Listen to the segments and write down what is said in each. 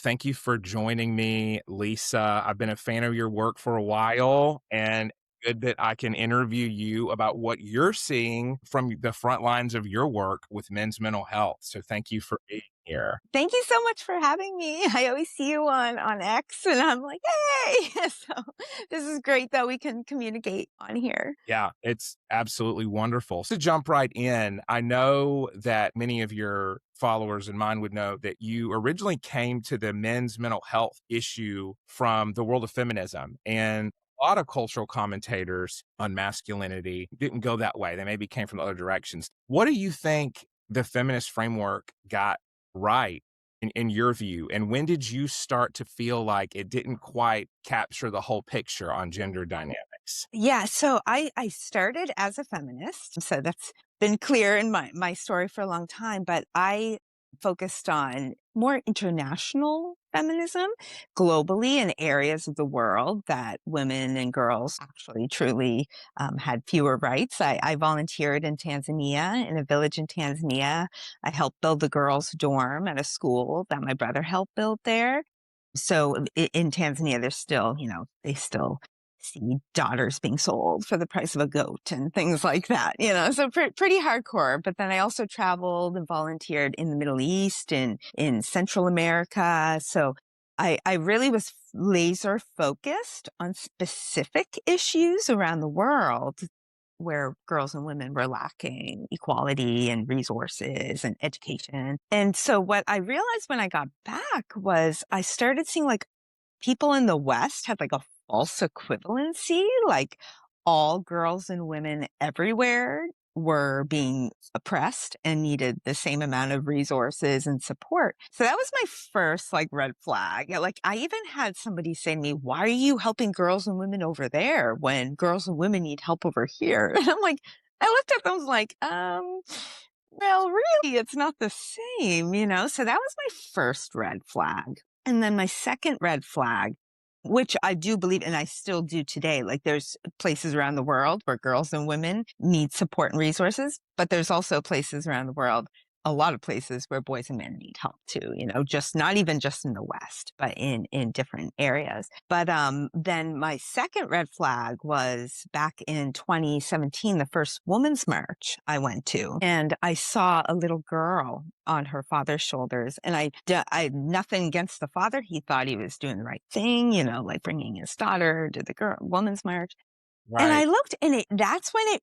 thank you for joining me, Lisa. I've been a fan of your work for a while, and good that I can interview you about what you're seeing from the front lines of your work with men's mental health. So thank you for being here. Thank you so much for having me. I always see you on X and I'm like, hey. So this is great that we can communicate on here. Yeah, it's absolutely wonderful. So jump right in. I know that many of your followers and mine would know that you originally came to the men's mental health issue from the world of feminism. And a lot of cultural commentators on masculinity didn't go that way. They maybe came from other directions. What do you think the feminist framework got right in your view? And when did you start to feel like it didn't quite capture the whole picture on gender dynamics? Yeah, so I started as a feminist. So that's been clear in my story for a long time, but I focused on more international feminism globally in areas of the world that women and girls actually truly had fewer rights. I volunteered in Tanzania, in a village in Tanzania. I helped build the girls' dorm at a school that my brother helped build there. So in Tanzania, there's still, they still see daughters being sold for the price of a goat and things like that, so pretty hardcore. But then I also traveled and volunteered in the Middle East and in Central America. So I really was laser focused on specific issues around the world where girls and women were lacking equality and resources and education. And so what I realized when I got back was I started seeing like people in the West had like a false equivalency, like all girls and women everywhere were being oppressed and needed the same amount of resources and support. So that was my first like red flag. Like I even had somebody say to me, why are you helping girls and women over there when girls and women need help over here? And I'm like, I looked at them, I was like, well, really, it's not the same, So that was my first red flag. And then my second red flag, which I do believe, and I still do today, like there's places around the world where girls and women need support and resources, but there's also places around the world, a lot of places where boys and men need help too, just not even just in the West, but in different areas. But then my second red flag was back in 2017, the first women's march I went to, and I saw a little girl on her father's shoulders. And I had nothing against the father. He thought he was doing the right thing, like bringing his daughter to the women's march. And I Right. looked and that's when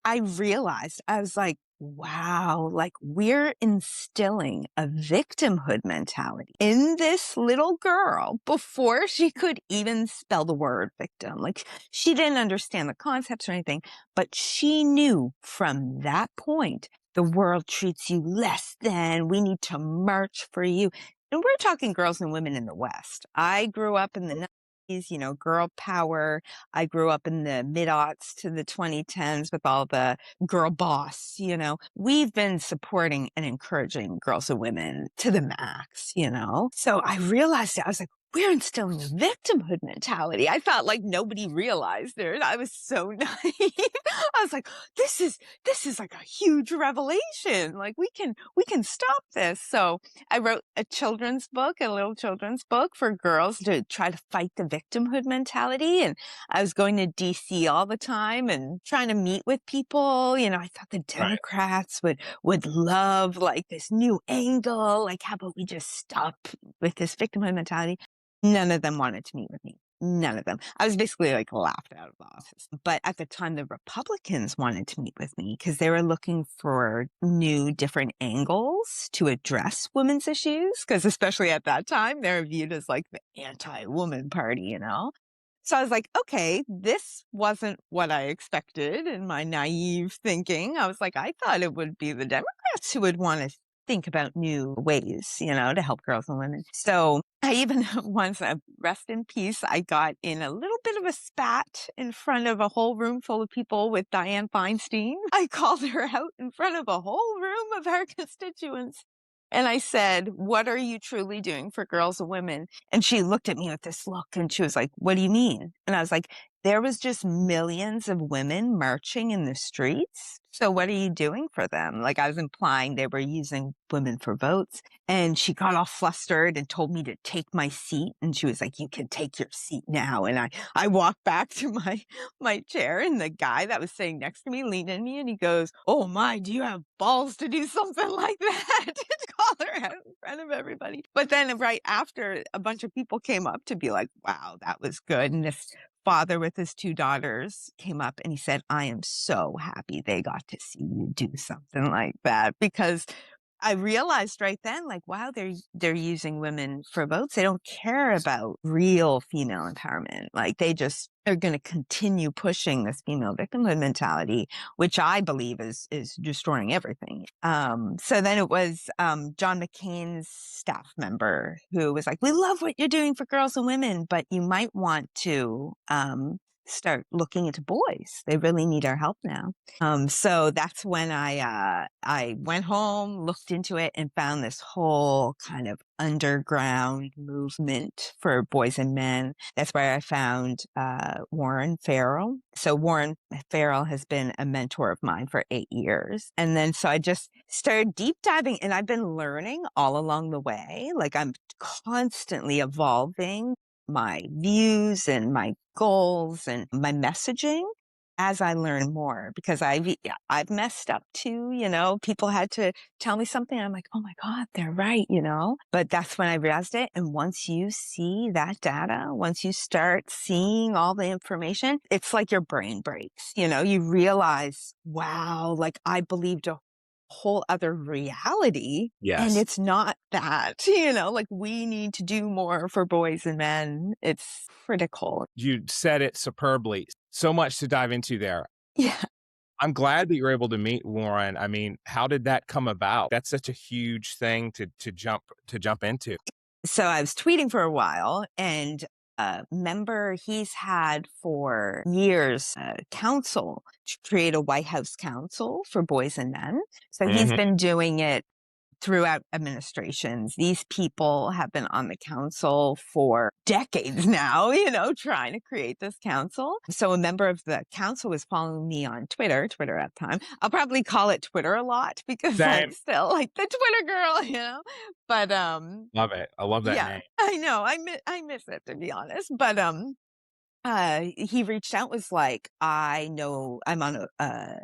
I realized, I was like, wow, like we're instilling a victimhood mentality in this little girl before she could even spell the word victim. Like she didn't understand the concepts or anything, but she knew from that point, the world treats you less than, we need to march for you. And we're talking girls and women in the West. I grew up in the 90s, girl power. I grew up in the mid-aughts to the 2010s with all the girl boss, we've been supporting and encouraging girls and women to the max. So I realized it. I was like, we're instilling a victimhood mentality. I thought like nobody realized it. I was so naive. I was like, this is like a huge revelation. Like we can stop this. So I wrote a little children's book for girls to try to fight the victimhood mentality. And I was going to DC all the time and trying to meet with people. I thought the Right. Democrats would love like this new angle. Like, how about we just stop with this victimhood mentality? None of them wanted to meet with me. None of them. I was basically like laughed out of the office. But at the time, the Republicans wanted to meet with me because they were looking for new, different angles to address women's issues. Because especially at that time, they were viewed as like the anti-woman party. So I was like, okay, this wasn't what I expected in my naive thinking. I was like, I thought it would be the Democrats who would want to think about new ways, to help girls and women. So I even once, rest in peace, I got in a little bit of a spat in front of a whole room full of people with Dianne Feinstein. I called her out in front of a whole room of our constituents. And I said, what are you truly doing for girls and women? And she looked at me with this look and she was like, what do you mean? And I was like, there was just millions of women marching in the streets. So what are you doing for them? Like I was implying they were using women for votes. And she got all flustered and told me to take my seat. And she was like, you can take your seat now. And I walked back to my chair, and the guy that was sitting next to me leaned in me and he goes, oh my, do you have balls to do something like that? To call her out in front of everybody. But then right after, a bunch of people came up to be like, wow, that was good. And this father with his two daughters came up and he said, I am so happy they got to see you do something like that, because I realized right then, like, wow, they're using women for votes. They don't care about real female empowerment. Like they're going to continue pushing this female victimhood mentality, which I believe is destroying everything. So then it was John McCain's staff member who was like, "We love what you're doing for girls and women, but you might want to start looking into boys. They really need our help now." So that's when I went home, looked into it, and found this whole kind of underground movement for boys and men. That's where I found Warren Farrell. So Warren Farrell has been a mentor of mine for 8 years. And then so I just started deep diving, and I've been learning all along the way. Like I'm constantly evolving my views and my goals and my messaging as I learn more, because I've messed up too, people had to tell me something. I'm like, oh my God, they're right. But that's when I realized it. And once you see that data, once you start seeing all the information, it's like your brain breaks, you realize, wow, like I believed a whole other reality. And Yes. it's not that, like we need to do more for boys and men. It's critical. You said it superbly. So much to dive into there. Yeah. I'm glad that you were able to meet Warren. I mean, how did that come about? That's such a huge thing to jump into. So I was tweeting for a while, and member he's had for years council to create a White House council for boys and men. So he's Mhm. been doing it throughout administrations. These people have been on the council for decades now, trying to create this council. So a member of the council was following me on Twitter at the time. I'll probably call it Twitter a lot because I'm Same. still like the Twitter girl. But Love it. I love that yeah, name. I know. I miss it, to be honest. But he reached out, was like, I know I'm on a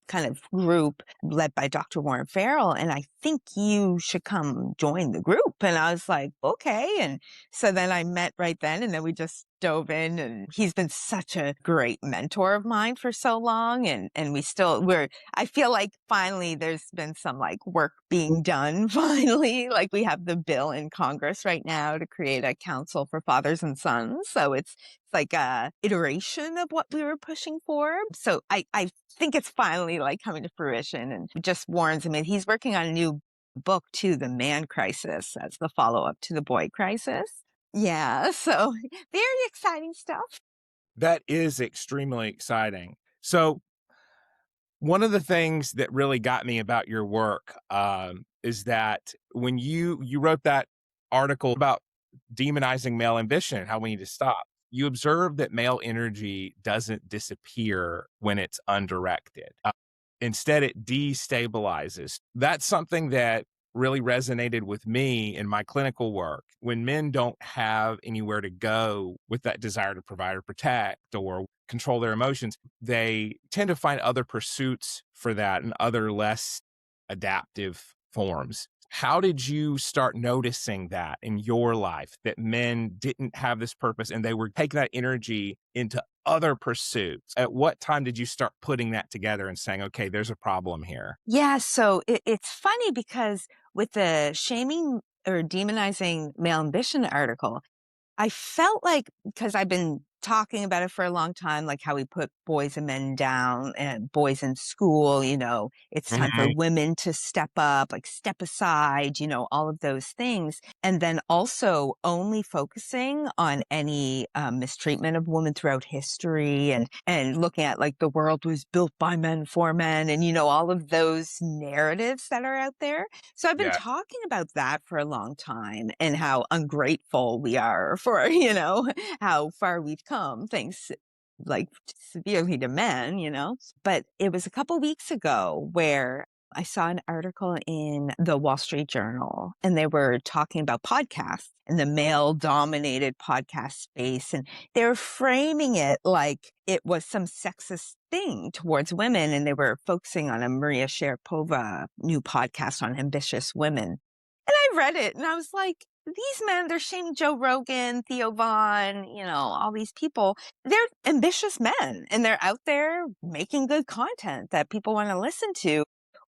kind of group led by Dr. Warren Farrell, and I think you should come join the group. And I was like, okay. And so then I met right then, and then we just dove in, and he's been such a great mentor of mine for so long. And I feel like finally there's been some like work being done finally. Like we have the bill in Congress right now to create a council for fathers and sons. So it's like a iteration of what we were pushing for. So I think it's finally like coming to fruition, and just Warren's, I mean, he's working on a new book too, The Man Crisis, as the follow-up to the Boy Crisis. Yeah. So very exciting stuff. That is extremely exciting. So, one of the things that really got me about your work is that when you wrote that article about demonizing male ambition, how we need to stop, you observe that male energy doesn't disappear when it's undirected. Instead, it destabilizes. That's something that really resonated with me in my clinical work. When men don't have anywhere to go with that desire to provide or protect or control their emotions, they tend to find other pursuits for that and other less adaptive forms. How did you start noticing that in your life, that men didn't have this purpose and they were taking that energy into other pursuits? At what time did you start putting that together and saying, okay, there's a problem here? Yeah. So it's funny because with the shaming or demonizing male ambition article, I felt like, because I've been talking about it for a long time, like how we put boys and men down and boys in school, it's time for Mhm. women to step up, like step aside, all of those things. And then also only focusing on any mistreatment of women throughout history, and looking at like the world was built by men for men, and, all of those narratives that are out there. So I've been Yeah. talking about that for a long time, and how ungrateful we are for, how far we've come. overcome thanks like severely to men, But it was a couple weeks ago where I saw an article in the Wall Street Journal and they were talking about podcasts and the male dominated podcast space. And they were framing it like it was some sexist thing towards women. And they were focusing on a Maria Sharapova new podcast on ambitious women. And I read it and I was like, these men, they're shaming Joe Rogan, Theo Vaughn, all these people. They're ambitious men and they're out there making good content that people want to listen to.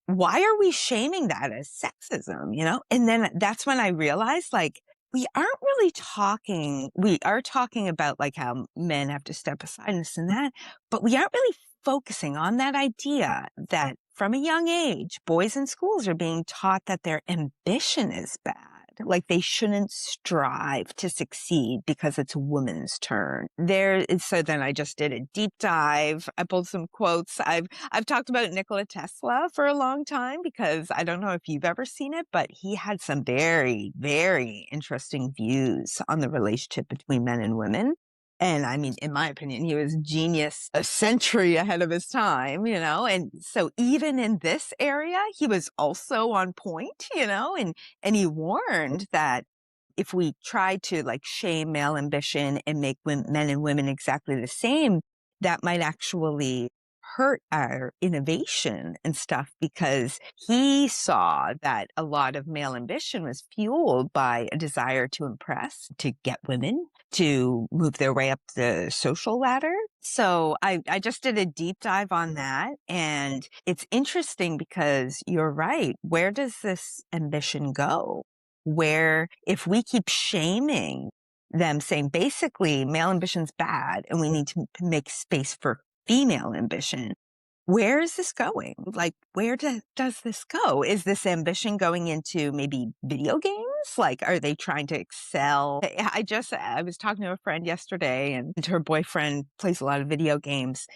Why are we shaming that as sexism, And then that's when I realized, like, we aren't really talking, we are talking about like how men have to step aside and this and that, but we aren't really focusing on that idea that from a young age, boys in schools are being taught that their ambition is bad. Like they shouldn't strive to succeed because it's a woman's turn. So then I just did a deep dive. I pulled some quotes. I've talked about Nikola Tesla for a long time because I don't know if you've ever seen it, but he had some very, very interesting views on the relationship between men and women. And I mean, in my opinion, he was genius, a century ahead of his time, And so even in this area, he was also on point, and he warned that if we try to like shame male ambition and make men and women exactly the same, that might actually hurt our innovation and stuff, because he saw that a lot of male ambition was fueled by a desire to impress, to get women, to move their way up the social ladder. So I just did a deep dive on that. And it's interesting because you're right. Where does this ambition go? Where if we keep shaming them, saying basically male ambition's bad and we need to make space for female ambition, where is this going? Like, where does this go? Is this ambition going into maybe video games? Like, are they trying to excel? I was talking to a friend yesterday and her boyfriend plays a lot of video games,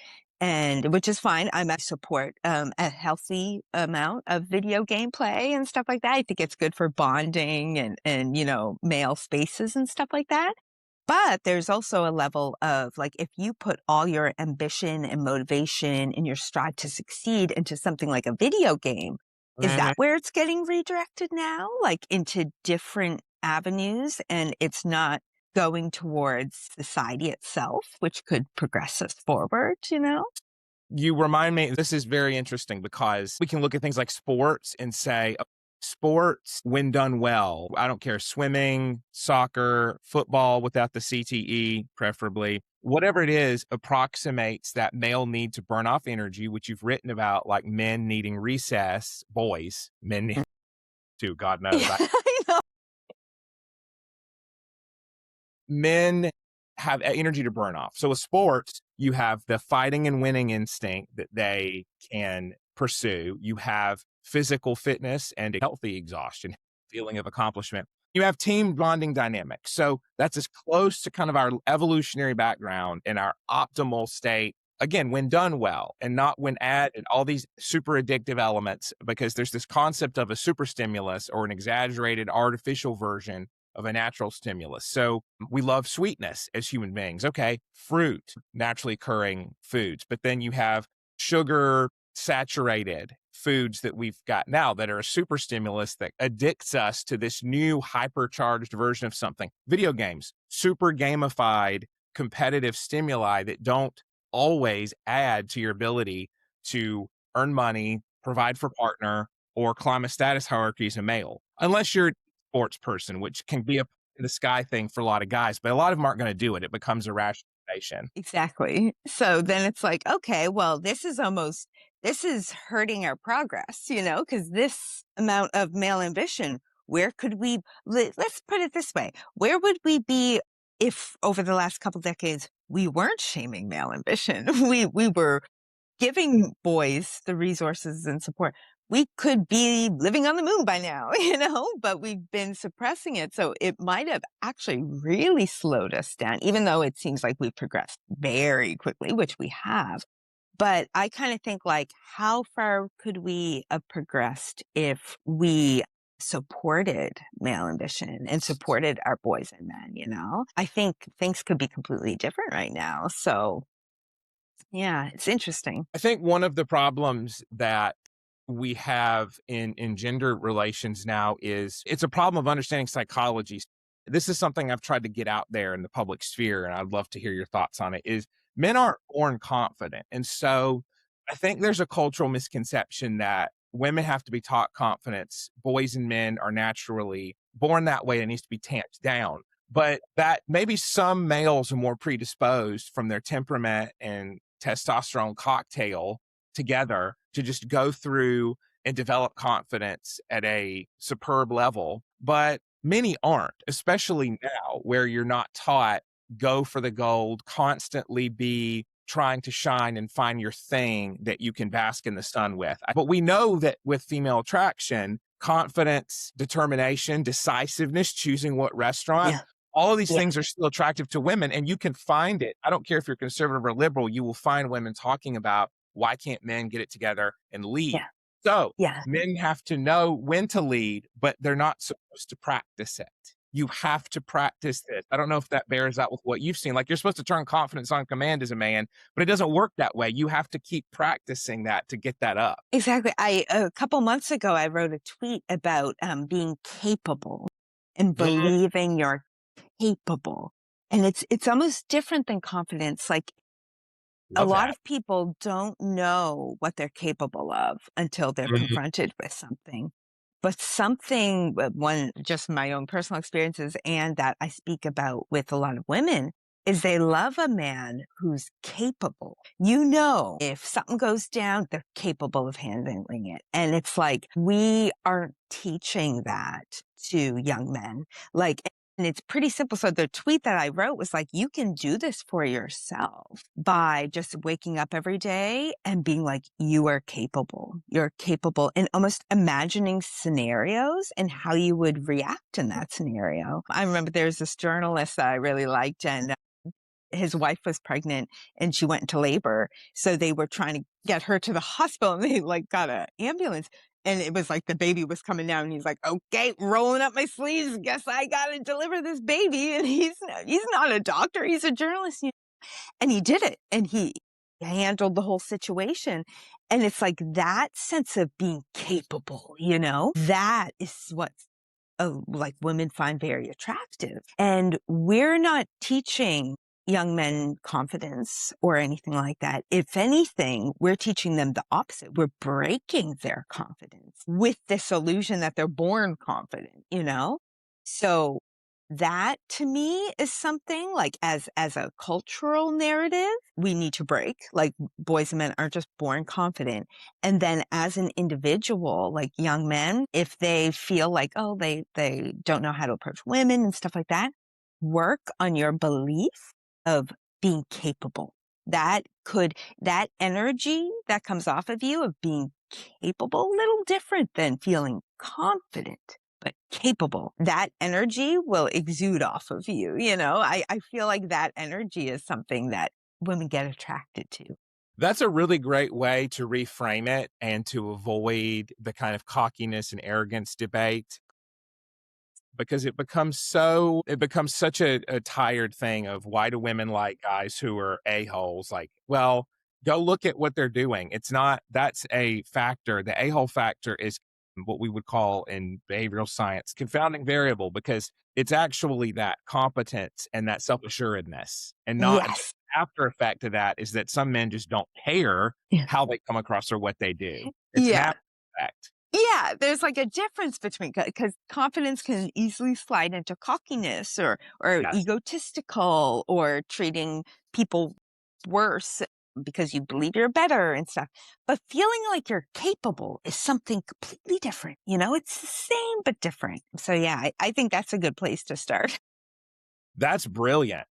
and which is fine. I support a healthy amount of video game play and stuff like that. I think it's good for bonding and male spaces and stuff like that. But there's also a level of like, if you put all your ambition and motivation and your strive to succeed into something like a video game, is that where it's getting redirected now? Like into different avenues, and it's not going towards society itself, which could progress us forward, You remind me, this is very interesting because we can look at things like sports and say, sports, when done well, I don't care, swimming, soccer, football without the CTE, preferably, whatever it is, approximates that male need to burn off energy, which you've written about, like men needing recess, boys, men need to, God knows. Yeah, I know. Men have energy to burn off. So with sports, you have the fighting and winning instinct that they can pursue. You have physical fitness and healthy exhaustion, feeling of accomplishment. You have team bonding dynamics. So that's as close to kind of our evolutionary background and our optimal state. Again, when done well and not when added all these super addictive elements, because there's this concept of a super stimulus or an exaggerated artificial version of a natural stimulus. So we love sweetness as human beings. Okay, fruit, naturally occurring foods, but then you have sugar saturated foods that we've got now that are a super stimulus that addicts us to this new hypercharged version of something. Video games, super gamified, competitive stimuli that don't always add to your ability to earn money, provide for partner, or climb a status hierarchy as a male, unless you're a sports person, which can be a in the sky thing for a lot of guys, but a lot of them aren't going to do it. It becomes a rationalization. Exactly. So then it's like, okay, well, this is hurting our progress, because this amount of male ambition, where could let's put it this way, where would we be if over the last couple decades, we weren't shaming male ambition? We were giving boys the resources and support. We could be living on the moon by now, but we've been suppressing it. So it might have actually really slowed us down, even though it seems like we've progressed very quickly, which we have. But I kind of think like, how far could we have progressed if we supported male ambition and supported our boys and men. I think things could be completely different right now. So, yeah, it's interesting. I think one of the problems that we have in gender relations now is it's a problem of understanding psychology. This is something I've tried to get out there in the public sphere, and I'd love to hear your thoughts on it, is men aren't born confident. And so I think there's a cultural misconception that women have to be taught confidence. Boys and men are naturally born that way. It needs to be tamped down. But that maybe some males are more predisposed from their temperament and testosterone cocktail together to just go through and develop confidence at a superb level. But many aren't, especially now where you're not taught go for the gold, constantly be trying to shine and find your thing that you can bask in the sun with. But we know that with female attraction, confidence, determination, decisiveness, choosing what restaurant, Yeah. all of these Yeah. things are still attractive to women, and you can find it. I don't care if you're conservative or liberal, you will find women talking about why can't men get it together and lead. Yeah. So Yeah. men have to know when to lead, but they're not supposed to practice it. You have to practice this. I don't know if that bears out with what you've seen. Like, you're supposed to turn confidence on command as a man, but it doesn't work that way. You have to keep practicing that to get that up. Exactly. A couple months ago, I wrote a tweet about being capable and Mhm. believing you're capable. And it's almost different than confidence. Like, a Love lot that. of people don't know what they're capable of until they're Mhm. confronted with something. But something, one, just my own personal experiences, and that I speak about with a lot of women, is they love a man who's capable. If something goes down, they're capable of handling it. And it's like, we aren't teaching that to young men. Like, and it's pretty simple. So the tweet that I wrote was like, you can do this for yourself by just waking up every day and being like, you are capable. You're capable, and almost imagining scenarios and how you would react in that scenario. I remember there's this journalist that I really liked, and his wife was pregnant and she went into labor. So they were trying to get her to the hospital, and they like got an ambulance. And it was like the baby was coming down, and he's like, okay, rolling up my sleeves. Guess I got to deliver this baby. And he's not a doctor. He's a journalist. And he did it, and he handled the whole situation. And it's like that sense of being capable, that is what like women find very attractive. And we're not teaching young men confidence or anything like that. If anything, we're teaching them the opposite. We're breaking their confidence with this illusion that they're born confident. So that to me is something like as a cultural narrative, we need to break. Like, boys and men aren't just born confident. And then as an individual, like young men, if they feel like, oh, they don't know how to approach women and stuff like that, work on your belief of being capable. That energy that comes off of you of being capable, a little different than feeling confident, but capable. That energy will exude off of you. I feel like that energy is something that women get attracted to. That's a really great way to reframe it and to avoid the kind of cockiness and arrogance debate, because it becomes such a tired thing of why do women like guys who are a-holes? Like, well, go look at what they're doing. It's not That's a factor. The a-hole factor is what we would call in behavioral science confounding variable, because it's actually that competence and that self-assuredness, and not the Yes. after effect of that is that some men just don't care Yeah. how they come across or what they do. It's an Yeah. after effect. Yeah, there's like a difference between, because confidence can easily slide into cockiness or Yes. egotistical, or treating people worse because you believe you're better and stuff. But feeling like you're capable is something completely different. It's the same but different. So yeah, I think that's a good place to start. That's brilliant.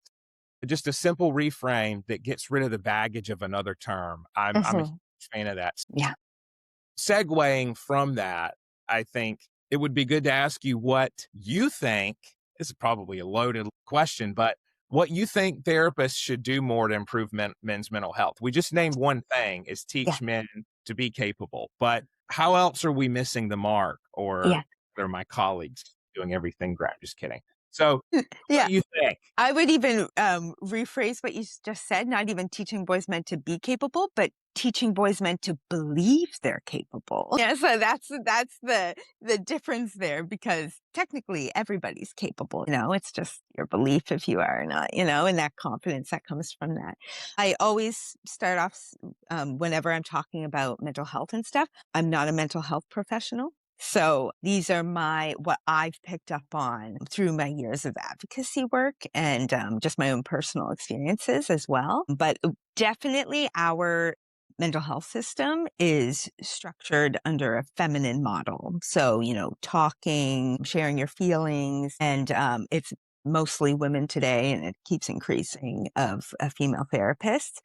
Just a simple reframe that gets rid of the baggage of another term. I'm a huge Mhm. fan of that. Yeah. Segueing from that, I think it would be good to ask you what you think. This is probably a loaded question, but what you think therapists should do more to improve men's mental health. We just named one thing, is Yeah. teach men to be capable, but how else are we missing the mark or Yeah. They're my colleagues doing everything great. Just kidding. So what Yeah. do you think? I would even rephrase what you just said, not even teaching boys meant to be capable, but teaching boys meant to believe they're capable. Yeah, so that's the difference there because technically everybody's capable. It's just your belief if you are or not. And that confidence that comes from that. I always start off whenever I'm talking about mental health and stuff. I'm not a mental health professional. So these are what I've picked up on through my years of advocacy work and just my own personal experiences as well. But definitely our mental health system is structured under a feminine model. So, talking, sharing your feelings, and it's mostly women today, and it keeps increasing of female therapists.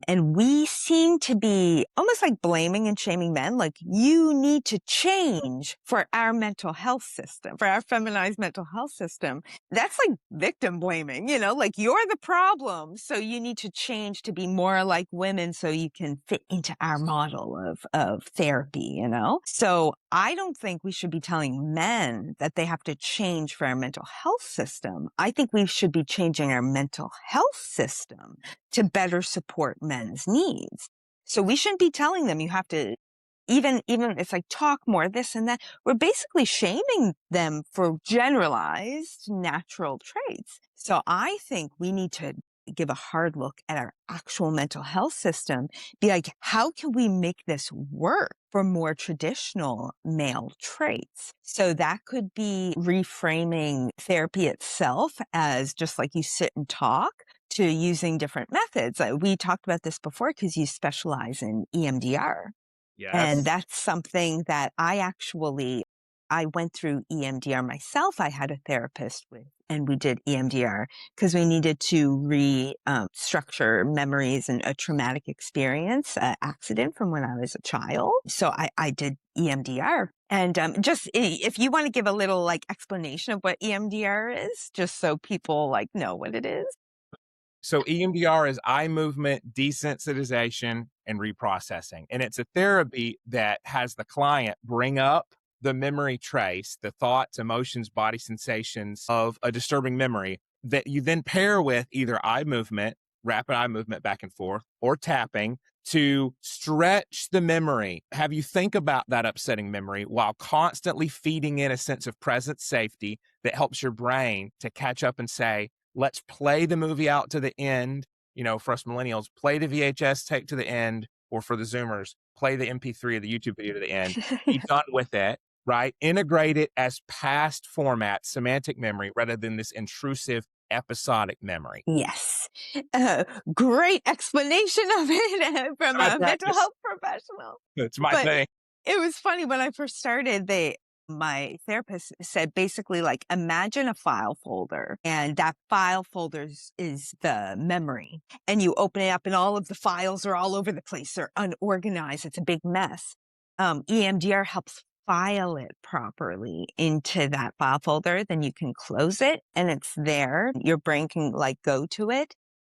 And we seem to be almost like blaming and shaming men, like you need to change for our mental health system, for our feminized mental health system. That's like victim blaming, like you're the problem. So you need to change to be more like women so you can fit into our model of therapy. So I don't think we should be telling men that they have to change for our mental health system. I think we should be changing our mental health system to better support men's needs. So we shouldn't be telling them you have to even it's like talk more this and that. We're basically shaming them for generalized natural traits. So I think we need to give a hard look at our actual mental health system, be like, how can we make this work for more traditional male traits? So that could be reframing therapy itself as just like you sit and talk to using different methods. We talked about this before because you specialize in EMDR. And Yes. that's something that I went through EMDR myself. I had a therapist and we did EMDR because we needed to structure memories and a traumatic experience, accident from when I was a child. So I did EMDR. And just if you want to give a little like explanation of what EMDR is, just so people like know what it is. So EMDR is eye movement desensitization and reprocessing. And it's a therapy that has the client bring up the memory trace, the thoughts, emotions, body sensations of a disturbing memory that you then pair with either eye movement, rapid eye movement back and forth, or tapping to stretch the memory. Have you think about that upsetting memory while constantly feeding in a sense of present safety that helps your brain to catch up and say, let's play the movie out to the end. For us millennials, play the VHS tape to the end, or for the Zoomers, play the MP3 of the YouTube video to the end. Be done with it, right? Integrate it as past format, semantic memory, rather than this intrusive episodic memory. Yes. Great explanation of it from I a mental practice. health professional. It's my But thing. it was funny when I first started, my therapist said basically like imagine a file folder and that file folder is the memory and you open it up and all of the files are all over the place. They're unorganized. It's a big mess. EMDR helps file it properly into that file folder. Then you can close it and it's there. Your brain can like go to it.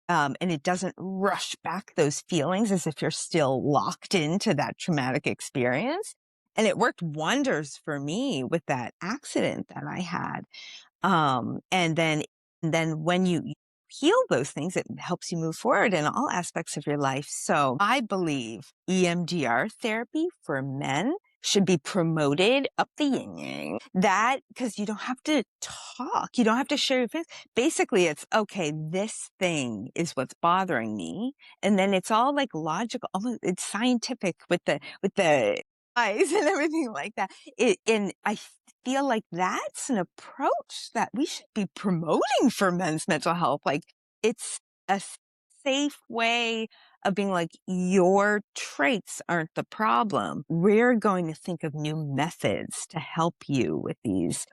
And it doesn't rush back those feelings as if you're still locked into that traumatic experience. And it worked wonders for me with that accident that I had. And then when you heal those things, it helps you move forward in all aspects of your life. So I believe EMDR therapy for men should be promoted up the yin yang. That, because you don't have to talk, you don't have to share your feelings. Basically, it's okay, this thing is what's bothering me. And then it's all like logical, it's scientific with the eyes and everything like that. And I feel like that's an approach that we should be promoting for men's mental health. Like it's a safe way of being like, your traits aren't the problem. We're going to think of new methods to help you with these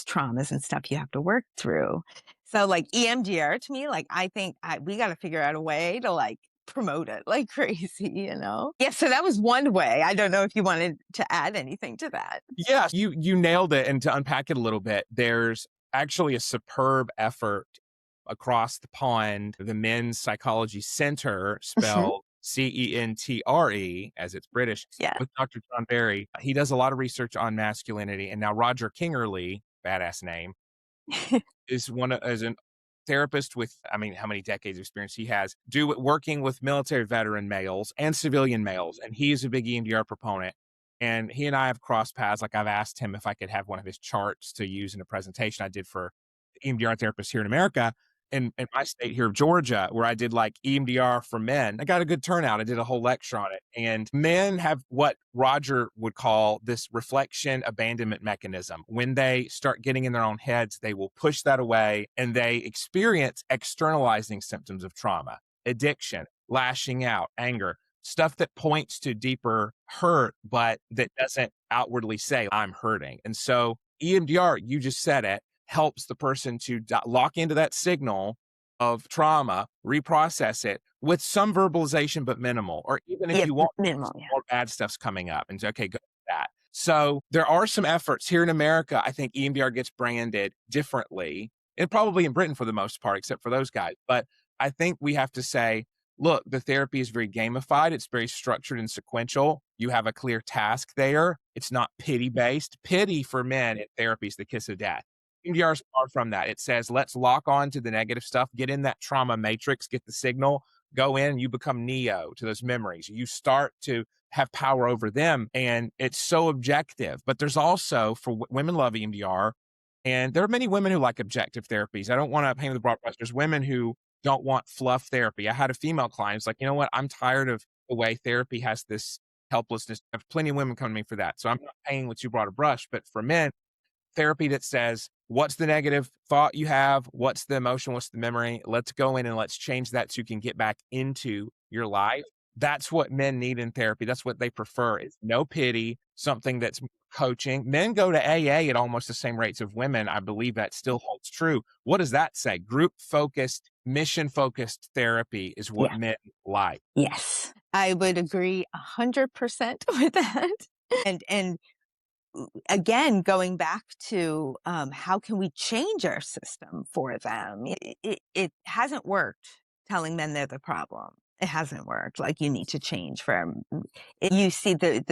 traumas and stuff you have to work through. So like EMDR to me, like I think we got to figure out a way to like promote it like crazy. Yeah, so that was one way. I don't know if you wanted to add anything to that. Yeah, you nailed it. And to unpack it a little bit, there's actually a superb effort across the pond, the Men's Psychology Center, Mhm. spelled Centre, as it's British, Yeah. with Dr. John Barry. He does a lot of research on masculinity. And now Roger Kingerly, badass name, is one of, as a therapist with, I mean, how many decades of experience he has, working with military veteran males and civilian males. And he's a big EMDR proponent. And he and I have crossed paths. Like I've asked him if I could have one of his charts to use in a presentation I did for EMDR therapists here in America. In my state here of Georgia, where I did like EMDR for men, I got a good turnout. I did a whole lecture on it. And men have what Roger would call this reflection abandonment mechanism. When they start getting in their own heads, they will push that away and they experience externalizing symptoms of trauma, addiction, lashing out, anger, stuff that points to deeper hurt, but that doesn't outwardly say, I'm hurting. And so EMDR, you just said it, helps the person to lock into that signal of trauma, reprocess it with some verbalization, but minimal. Or even if Yep, you want, minimal, yeah. more bad stuff's coming up. And so, okay, go with that. So there are some efforts here in America. I think EMDR gets branded differently, and probably in Britain for the most part, except for those guys. But I think we have to say, look, the therapy is very gamified. It's very structured and sequential. You have a clear task there. It's not pity based. Pity for men in therapy is the kiss of death. EMDR is far from that. It says, let's lock on to the negative stuff, get in that trauma matrix, get the signal, go in, you become Neo to those memories. You start to have power over them. And it's so objective. But there's also, for women love EMDR, and there are many women who like objective therapies. I don't want to paint with a broad brush. There's women who don't want fluff therapy. I had a female client who's like, you know what? I'm tired of the way therapy has this helplessness. I have plenty of women come to me for that. So I'm not painting with too broad a brush. But for men, therapy that says, what's the negative thought you have? What's the emotion? What's the memory? Let's go in and let's change that so you can get back into your life. That's what men need in therapy. That's what they prefer, is no pity, something that's coaching. Men go to AA at almost the same rates of women. I believe that still holds true. What does that say? Group focused, mission focused therapy is what Yeah. men like. Yes. I would agree 100% with that. And again, going back to how can we change our system for them? It hasn't worked telling men they're the problem. It hasn't worked. Like, you need to change for them. You see the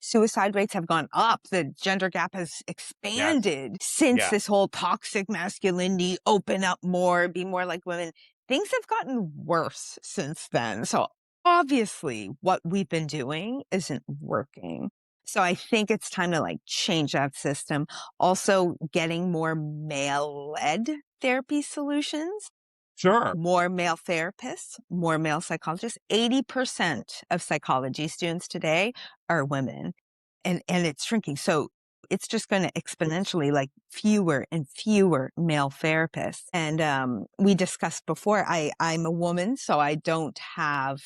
suicide rates have gone up. The gender gap has Yes. expanded since Yeah. this whole toxic masculinity, open up more, be more like women. Things have gotten worse since then. So obviously what we've been doing isn't working. So I think it's time to like change that system. Also getting more male-led therapy solutions, Sure. more male therapists, more male psychologists. 80% of psychology students today are women, and it's shrinking. So it's just going to exponentially, like, fewer and fewer male therapists. And we discussed before, I'm a woman, so I don't have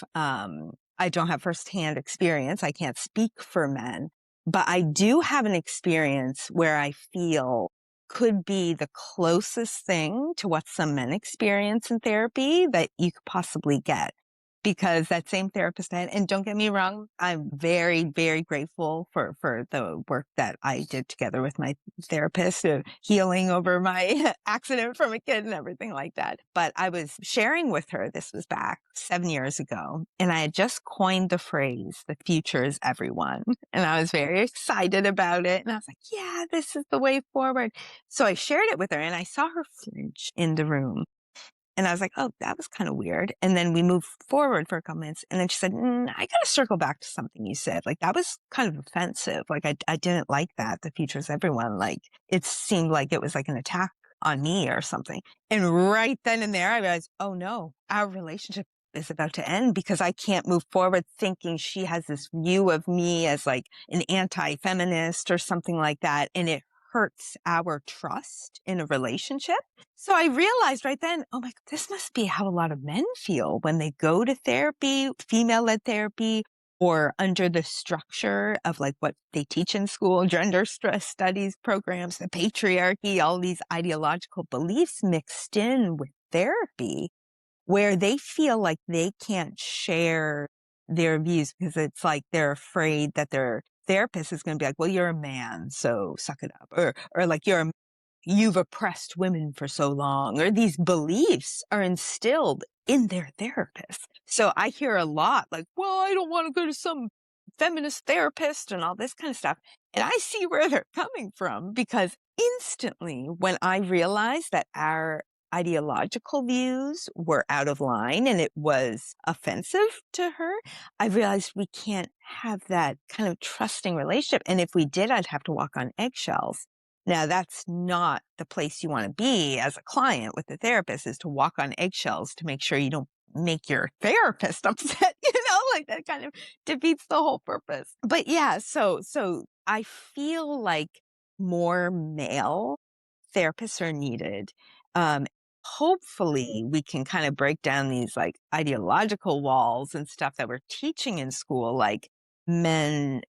firsthand experience. I can't speak for men, but I do have an experience where I feel could be the closest thing to what some men experience in therapy that you could possibly get. Because that same therapist I had, and don't get me wrong, I'm very, very grateful for the work that I did together with my therapist, healing over my accident from a kid and everything like that. But I was sharing with her, this was back 7 years ago, and I had just coined the phrase, the future is everyone. And I was very excited about it. And I was like, yeah, this is the way forward. So I shared it with her, and I saw her flinch in the room. And I was like, oh, that was kind of weird. And then we moved forward for a couple minutes. And then she said, I got to circle back to something you said. Like, that was kind of offensive. Like, I didn't like that. The future's everyone. Like, it seemed like it was like an attack on me or something. And right then and there, I realized, oh no, our relationship is about to end because I can't move forward thinking she has this view of me as like an anti-feminist or something like that. And it hurts our trust in a relationship. So I realized right then, oh my God, this must be how a lot of men feel when they go to therapy, female-led therapy, or under the structure of like what they teach in school, gender stress studies programs, the patriarchy, all these ideological beliefs mixed in with therapy, where they feel like they can't share their views because it's like they're afraid that their therapist is going to be like, well, you're a man, so suck it up. Or like, you've oppressed women for so long, or these beliefs are instilled in their therapist. So I hear a lot like, well, I don't want to go to some feminist therapist and all this kind of stuff. And I see where they're coming from, because instantly when I realized that our ideological views were out of line and it was offensive to her, I realized we can't have that kind of trusting relationship. And if we did, I'd have to walk on eggshells. Now, that's not the place you want to be as a client with a therapist, is to walk on eggshells to make sure you don't make your therapist upset, like that kind of defeats the whole purpose. But yeah, so I feel like more male therapists are needed. Um, Hopefully we can kind of break down these like ideological walls and stuff that we're teaching in school, like men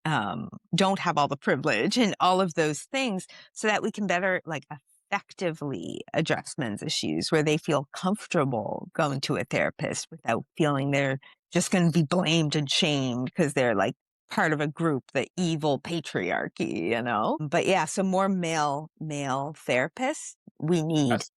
don't have all the privilege and all of those things, so that we can better like effectively address men's issues where they feel comfortable going to a therapist without feeling they're just going to be blamed and shamed because they're like part of a group, the evil patriarchy. But yeah, so more male therapists we need. Yes.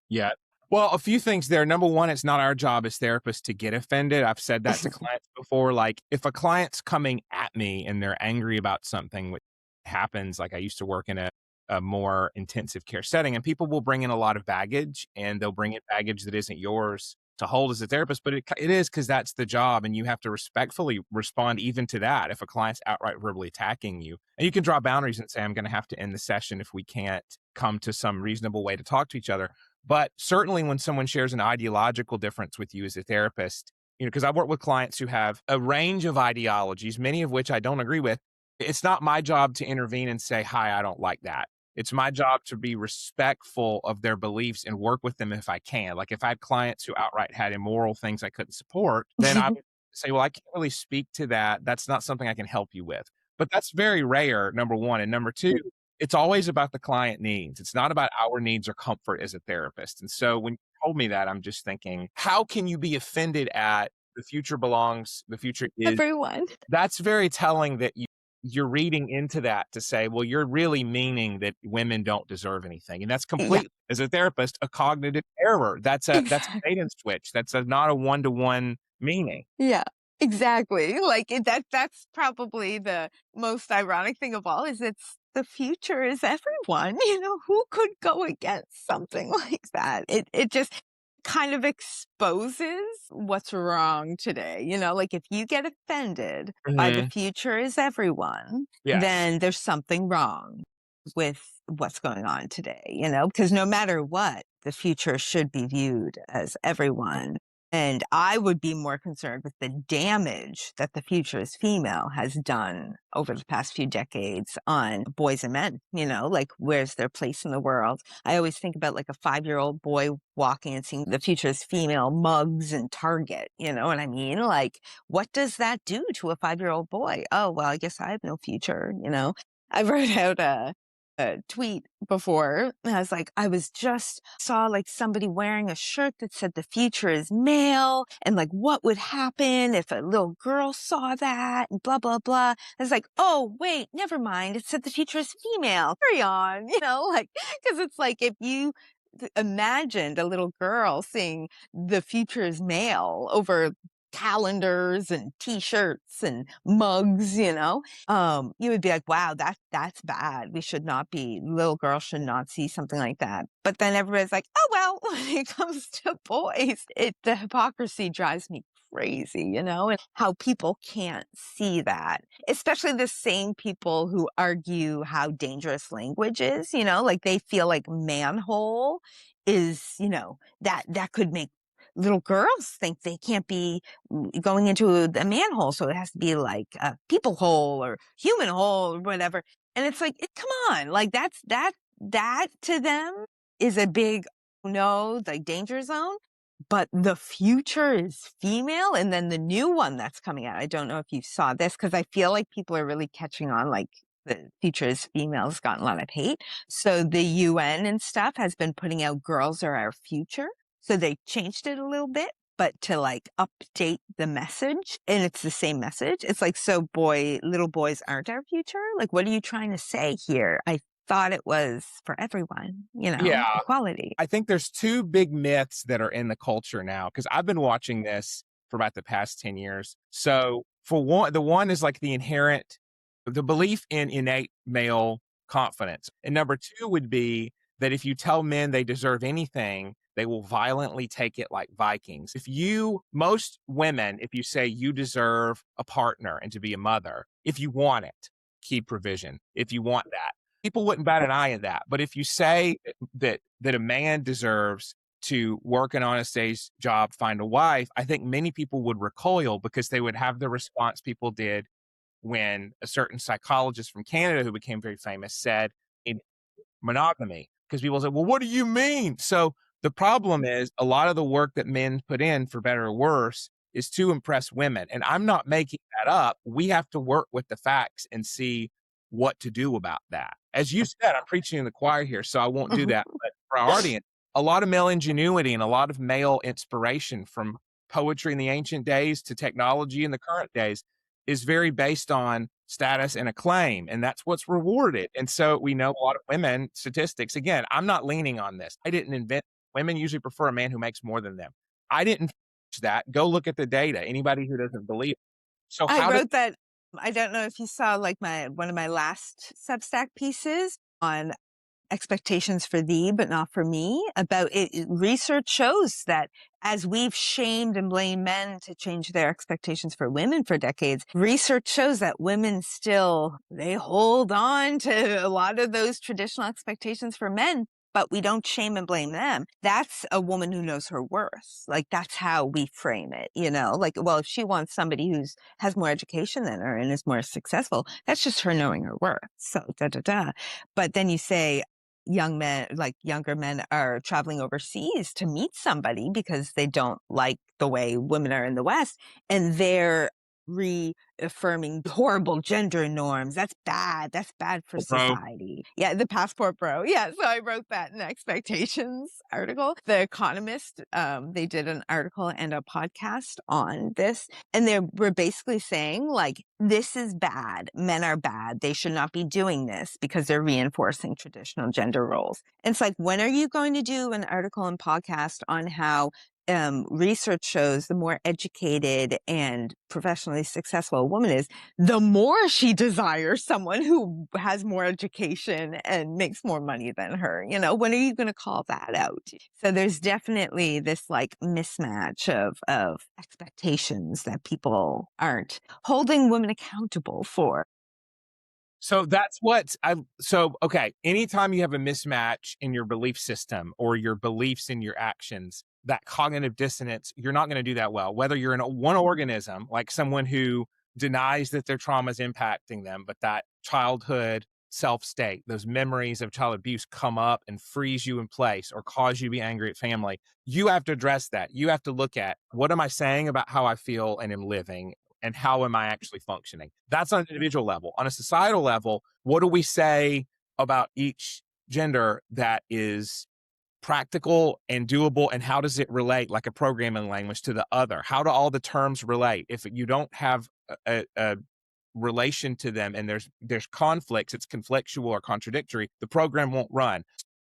Yeah. Well, a few things there. Number one, it's not our job as therapists to get offended. I've said that to clients before. Like, if a client's coming at me and they're angry about something, which happens, like I used to work in a more intensive care setting, and people will bring in a lot of baggage, and they'll bring in baggage that isn't yours to hold as a therapist, but it is, because that's the job, and you have to respectfully respond even to that if a client's outright verbally attacking you. And you can draw boundaries and say, I'm going to have to end the session if we can't come to some reasonable way to talk to each other. But certainly when someone shares an ideological difference with you as a therapist, because I've worked with clients who have a range of ideologies, many of which I don't agree with. It's not my job to intervene and say, hi, I don't like that. It's my job to be respectful of their beliefs and work with them if I can. Like, if I had clients who outright had immoral things I couldn't support, then I would say, well, I can't really speak to that. That's not something I can help you with. But that's very rare, number one. And number two, it's always about the client needs. It's not about our needs or comfort as a therapist. And so when you told me that, I'm just thinking, how can you be offended at the future belongs, the future is? Everyone. That's very telling that you're reading into that to say, well, you're really meaning that women don't deserve anything. And that's Yeah, completely, as a therapist, a cognitive error. That's a exactly. bait and switch. Not a one-to-one meaning. Yeah, exactly. Like that's probably the most ironic thing of all, is it's the future is everyone. Who could go against something like that? It just kind of exposes what's wrong today. Like if you get offended by the Hmm. future is everyone, Yes. then there's something wrong with what's going on today, because no matter what, the future should be viewed as everyone. And I would be more concerned with the damage that the future is female has done over the past few decades on boys and men, like where's their place in the world? I always think about like a 5-year-old boy walking and seeing the future is female mugs and Target, you know what I mean? Like, what does that do to a 5-year-old boy? Oh, well, I guess I have no future. I wrote out a tweet before. And I was like, I was just saw like somebody wearing a shirt that said the future is male, and like what would happen if a little girl saw that and blah, blah, blah. I was like, oh, wait, never mind. It said the future is female. Carry on, like, because it's like if you imagined a little girl seeing the future is male over calendars and t-shirts and mugs, you would be like, wow, that's bad. We should not be, little girls should not see something like that. But then everybody's like, oh, well, when it comes to boys, the hypocrisy drives me crazy, and how people can't see that, especially the same people who argue how dangerous language is, like they feel like manhole is, that could make little girls think they can't be going into a manhole. So it has to be like a people hole or human hole or whatever. And it's like, come on, like that to them is a big no, like danger zone. But the future is female. And then the new one that's coming out, I don't know if you saw this, because I feel like people are really catching on, like the future is female has gotten a lot of hate. So the UN and stuff has been putting out girls are our future. So they changed it a little bit, but to like update the message, and it's the same message. It's like, so little boys aren't our future. Like, what are you trying to say here? I thought it was for everyone, Yeah. equality. I think there's two big myths that are in the culture now because I've been watching this for about the past 10 years. So, for one, the one is like the belief in innate male confidence. And number two would be that if you tell men they deserve anything, they will violently take it like Vikings. Most women, if you say you deserve a partner and to be a mother, if you want it, key provision, if you want that, people wouldn't bat an eye at that. But if you say that a man deserves to work an honest day's job, find a wife, I think many people would recoil because they would have the response people did when a certain psychologist from Canada who became very famous said in monogamy. Because people say, well, what do you mean? So the problem is a lot of the work that men put in, for better or worse, is to impress women. And I'm not making that up. We have to work with the facts and see what to do about that. As you said, I'm preaching in the choir here, so I won't do that. But for our audience, a lot of male ingenuity and a lot of male inspiration from poetry in the ancient days to technology in the current days is very based on status and acclaim, and that's what's rewarded. And so we know a lot of women statistics. Again, I'm not leaning on this. I didn't invent. Women usually prefer a man who makes more than them. I didn't that. Go look at the data. Anybody who doesn't believe. So I how do wrote that. I don't know if you saw like one of my last Substack pieces on expectations for thee, but not for me. About it, research shows that as we've shamed and blamed men to change their expectations for women for decades, research shows that women still, they hold on to a lot of those traditional expectations for men, but we don't shame and blame them. That's a woman who knows her worth. Like, that's how we frame it, like, well, if she wants somebody has more education than her and is more successful, that's just her knowing her worth. So da da da. But then you say, younger men are traveling overseas to meet somebody because they don't like the way women are in the West, and they're reaffirming horrible gender norms. That's bad. That's bad for bro? society. Yeah, the passport bro. Yeah, so I wrote that in the expectations article. The Economist, they did an article and a podcast on this, and they were basically saying, like, this is bad. Men are bad. They should not be doing this because they're reinforcing traditional gender roles. And it's like, when are you going to do an article and podcast on how research shows the more educated and professionally successful a woman is, the more she desires someone who has more education and makes more money than her? When are you going to call that out? So there's definitely this like mismatch of expectations that people aren't holding women accountable for. So that's what okay. Anytime you have a mismatch in your belief system or your beliefs in your actions, that cognitive dissonance, you're not going to do that well. Whether you're in one organism, like someone who denies that their trauma is impacting them, but that childhood self state, those memories of child abuse come up and freeze you in place or cause you to be angry at family. You have to address that. You have to look at, what am I saying about how I feel and am living? And how am I actually functioning? That's on an individual level. On a societal level, what do we say about each gender that is practical and doable, and how does it relate, like a programming language, to the other? How do all the terms relate? If you don't have a relation to them and there's conflicts, it's conflictual or contradictory, the program won't run.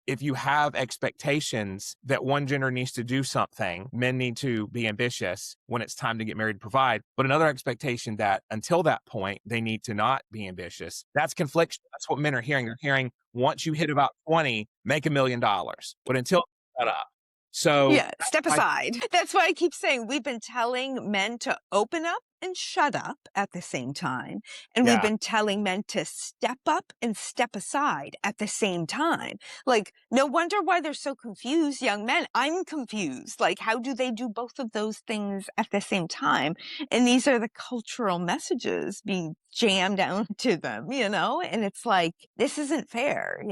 If you have expectations that one gender needs to do something, men need to be ambitious when it's time to get married and provide, but another expectation that until that point, they need to not be ambitious, that's confliction. That's what men are hearing. They're hearing, once you hit about 20, make $1 million. But until, shut up. So Yeah, step aside. That's why I keep saying we've been telling men to open up and shut up at the same time. And we've yeah. been telling men to step up and step aside at the same time. Like, no wonder why they're so confused, young men. I'm confused. Like, how do they do both of those things at the same time? And these are the cultural messages being jammed down to them, And it's like, this isn't fair.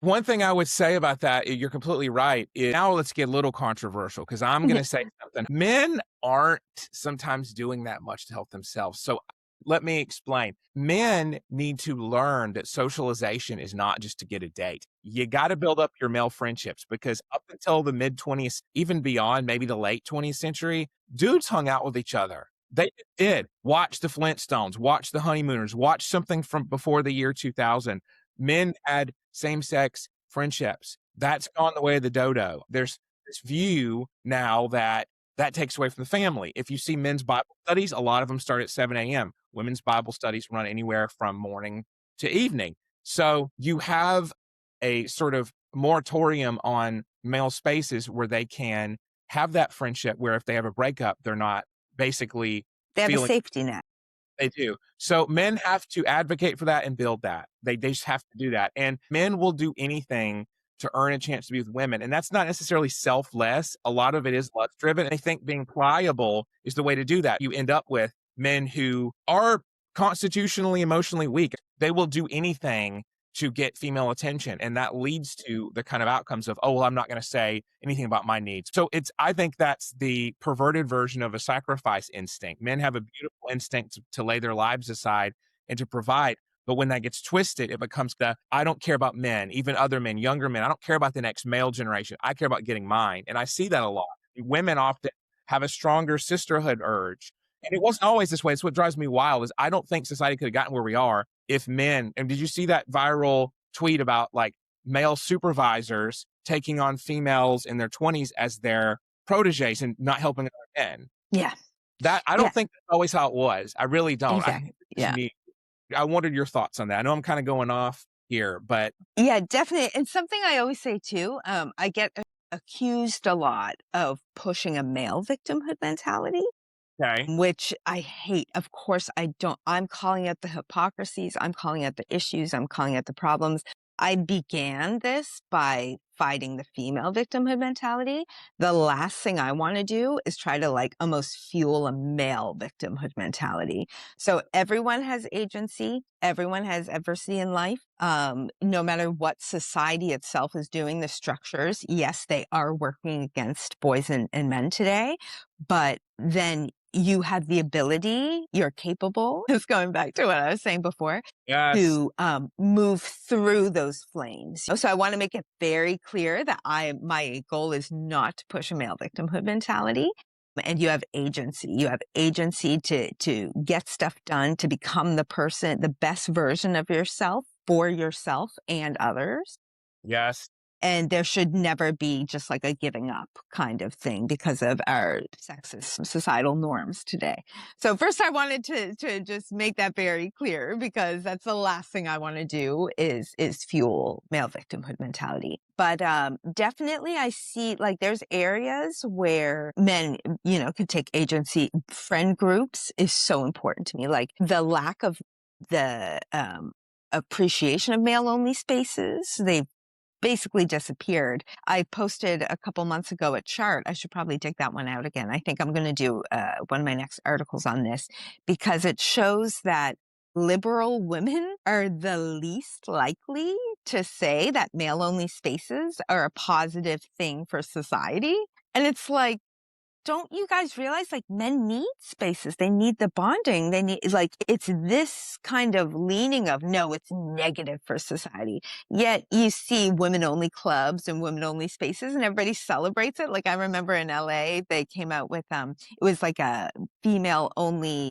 One thing I would say about that, you're completely right. Now let's get a little controversial because I'm going to say something. Men aren't sometimes doing that much to help themselves. So let me explain. Men need to learn that socialization is not just to get a date. You got to build up your male friendships, because up until the mid 20th, even beyond maybe the late 20th century, dudes hung out with each other. They did watch the Flintstones, watch the Honeymooners, watch something from before the year 2000. Men had same-sex friendships. That's gone the way of the dodo. There's this view now that that takes away from the family. If you see men's Bible studies, a lot of them start at 7 a.m. Women's Bible studies run anywhere from morning to evening. So you have a sort of moratorium on male spaces where they can have that friendship where if they have a breakup, they're not basically They have a feeling safety net. they do. So men have to advocate for that and build that. They just have to do that. And men will do anything to earn a chance to be with women. And that's not necessarily selfless. A lot of it is lust driven. They think being pliable is the way to do that. You end up with men who are constitutionally, emotionally weak. They will do anything to get female attention. And that leads to the kind of outcomes of, oh, well, I'm not going to say anything about my needs. So I think that's the perverted version of a sacrifice instinct. Men have a beautiful instinct to lay their lives aside and to provide. But when that gets twisted, it becomes I don't care about men, even other men, younger men. I don't care about the next male generation. I care about getting mine. And I see that a lot. Women often have a stronger sisterhood urge. And it wasn't always this way. It's what drives me wild is I don't think society could have gotten where we are if men, and did you see that viral tweet about like male supervisors taking on females in their 20s as their proteges and not helping other men? Yeah. That I Yeah. don't think that's always how it was. I really don't. I Exactly. think it's Yeah. unique. I wondered your thoughts on that. I know I'm kind of going off here, but Yeah, definitely. And something I always say too, I get accused a lot of pushing a male victimhood mentality, okay. which I hate. Of course, I don't. I'm calling out the hypocrisies. I'm calling out the issues. I'm calling out the problems. I began this by fighting the female victimhood mentality. The last thing I want to do is try to like almost fuel a male victimhood mentality. So everyone has agency. Everyone has adversity in life. No matter what society itself is doing, the structures, yes, they are working against boys and men today, but then you have the ability, you're capable, just going back to what I was saying before, Yes. to move through those flames. So I want to make it very clear that my goal is not to push a male victimhood mentality. And you have agency. You have agency to get stuff done, to become the person, the best version of yourself for yourself and others. Yes. And there should never be just like a giving up kind of thing because of our sexist societal norms today. So first I wanted to just make that very clear because that's the last thing I want to do is fuel male victimhood mentality. But definitely I see like there's areas where men, could take agency. Friend groups is so important to me. Like the lack of the appreciation of male only spaces. They've basically disappeared. I posted a couple months ago a chart. I should probably take that one out again. I think I'm going to do one of my next articles on this because it shows that liberal women are the least likely to say that male only spaces are a positive thing for society. And it's like, don't you guys realize like men need spaces? They need the bonding. They need like, it's this kind of leaning of no, it's negative for society. Yet you see women only clubs and women only spaces and everybody celebrates it. Like I remember in LA, they came out with, it was like a female only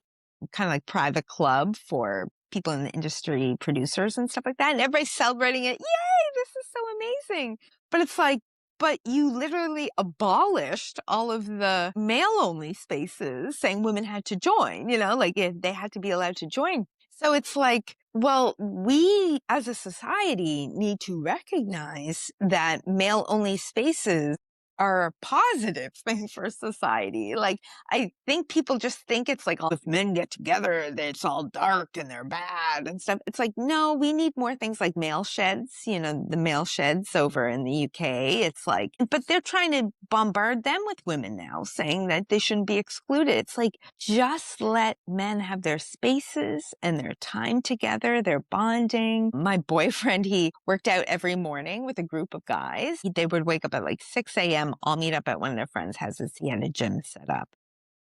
kind of like private club for people in the industry, producers and stuff like that. And everybody's celebrating it. Yay, this is so amazing. But it's like, but you literally abolished all of the male only spaces saying women had to join, like they had to be allowed to join. So it's like, well, we as a society need to recognize that male only spaces are a positive thing for society. Like, I think people just think it's like, oh, if men get together, then it's all dark and they're bad and stuff. It's like, no, we need more things like male sheds, the male sheds over in the UK. It's like, but they're trying to bombard them with women now, saying that they shouldn't be excluded. It's like, just let men have their spaces and their time together, their bonding. My boyfriend, he worked out every morning with a group of guys. They would wake up at like 6 a.m. All meet up at one of their friends' houses. He had a gym set up.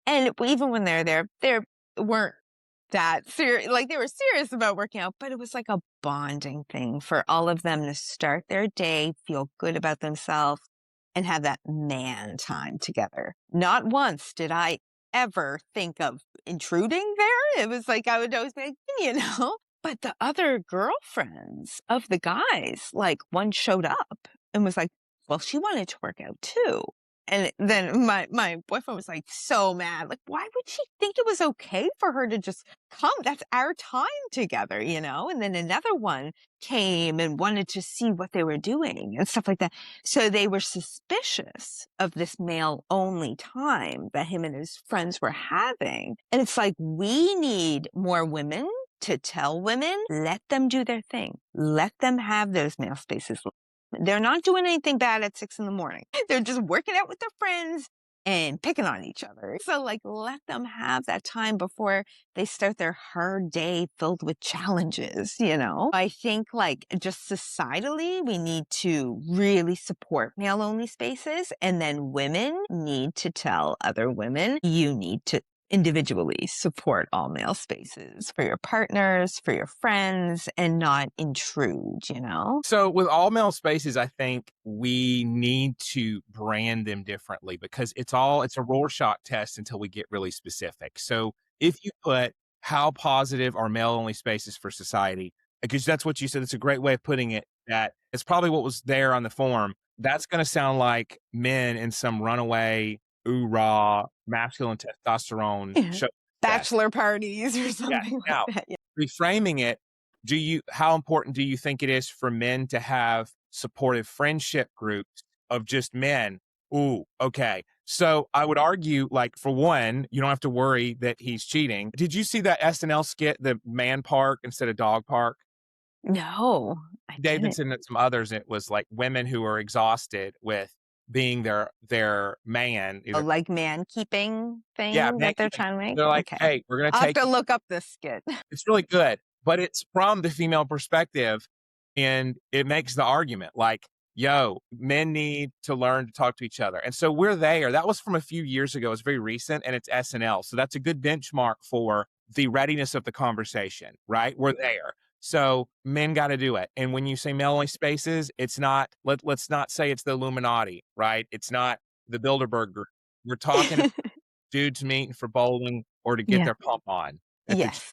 And even when they're there, they weren't that serious. Like they were serious about working out, but it was like a bonding thing for all of them to start their day, feel good about themselves, and have that man time together. Not once did I ever think of intruding there. It was like I would always be like, But the other girlfriends of the guys, like, one showed up and was like, "Well, she wanted to work out too." And then my boyfriend was, like, so mad, like, "Why would she think it was okay for her to just come? That's our time together," you know? And then another one came and wanted to see what they were doing and stuff like that. So they were suspicious of this male-only time that him and his friends were having. And it's like, we need more women to tell women, let them do their thing. Let them have those male spaces. They're not doing anything bad at 6 in the morning. They're just working out with their friends and picking on each other. So, like, let them have that time before they start their hard day filled with challenges, you know? I think, like, just societally, we need to really support male only spaces. And then women need to tell other women, you need to individually support all male spaces for your partners, for your friends, and not intrude, you know? So with all male spaces, I think we need to brand them differently because it's a Rorschach test until we get really specific. So if you put how positive are male only spaces for society, because that's what you said, it's a great way of putting it, that it's probably what was there on the form. That's going to sound like men in some runaway, rah, masculine testosterone Yeah. show success. Bachelor parties or Yeah. something like Now, that. Yeah. reframing it, how important do you think it is for men to have supportive friendship groups of just men? Ooh, okay. So I would argue, like, for one, you don't have to worry that he's cheating. Did you see that SNL skit, the man park instead of dog park? No, I didn't. Davidson and some others, it was like women who are exhausted with being their man, A, either, like, man keeping yeah, thing man that they're keeping. trying to make? They're like, Okay. hey, we're gonna I'll have take to look up this skit. it's really good, but it's from the female perspective, and it makes the argument like, yo, men need to learn to talk to each other. And so we're there. That was from a few years ago. It's very recent and it's SNL. So that's a good benchmark for the readiness of the conversation, right? We're there. So men got to do it. And when you say male only spaces, it's not, let's not say it's the Illuminati, right? It's not the Bilderberg group. We're talking about dudes meeting for bowling or to get Yeah. their pump on at the, Yes.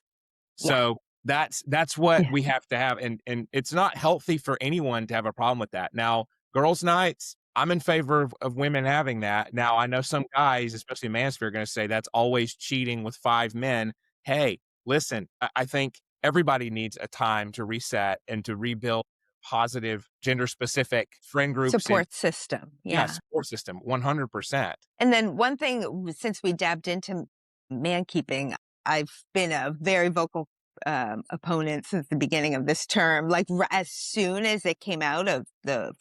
Yeah. so that's what Yeah. we have to have, and it's not healthy for anyone to have a problem with that. Now, girls' nights, I'm in favor of women having that. Now, I know some guys, especially manosphere, are going to say that's always cheating with 5 men. Hey, listen, I think everybody needs a time to reset and to rebuild positive gender specific friend groups and Support system. yeah, Yeah. support system 100%. And then one thing, since we dabbed into man keeping, I've been a very vocal opponent since the beginning of this term. Like, as soon as it came out of